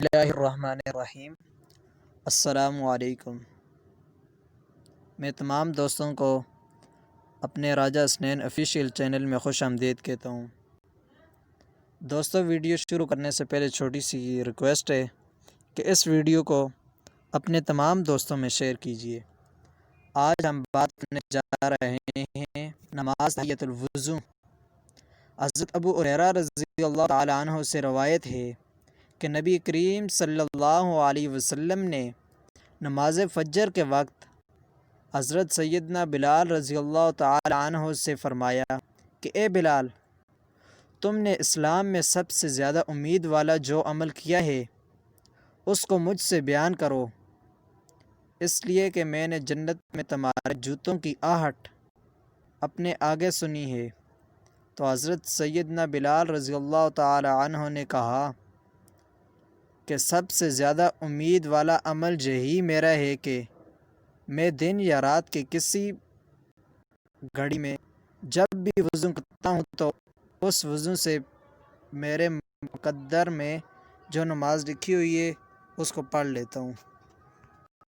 بسم اللہ الرحمن الرحیم۔ السلام علیکم۔ میں تمام دوستوں کو اپنے راجہ اسنین آفیشیل چینل میں خوش آمدید کہتا ہوں۔ دوستو، ویڈیو شروع کرنے سے پہلے چھوٹی سی ریکویسٹ ہے کہ اس ویڈیو کو اپنے تمام دوستوں میں شیئر کیجیے۔ آج ہم بات کرنے جا رہے ہیں نماز تحیۃ الوضو۔ حضرت ابو ہریرہ رضی اللہ تعالیٰ عنہ سے روایت ہے کہ نبی کریم صلی اللہ علیہ وسلم نے نماز فجر کے وقت حضرت سیدنا بلال رضی اللہ تعالی عنہ سے فرمایا کہ اے بلال، تم نے اسلام میں سب سے زیادہ امید والا جو عمل کیا ہے اس کو مجھ سے بیان کرو، اس لیے کہ میں نے جنت میں تمہارے جوتوں کی آہٹ اپنے آگے سنی ہے۔ تو حضرت سیدنا بلال رضی اللہ تعالی عنہ نے کہا کہ سب سے زیادہ امید والا عمل یہی میرا ہے کہ میں دن یا رات کے کسی گھڑی میں جب بھی وضو کرتا ہوں تو اس وضو سے میرے مقدر میں جو نماز لکھی ہوئی ہے اس کو پڑھ لیتا ہوں۔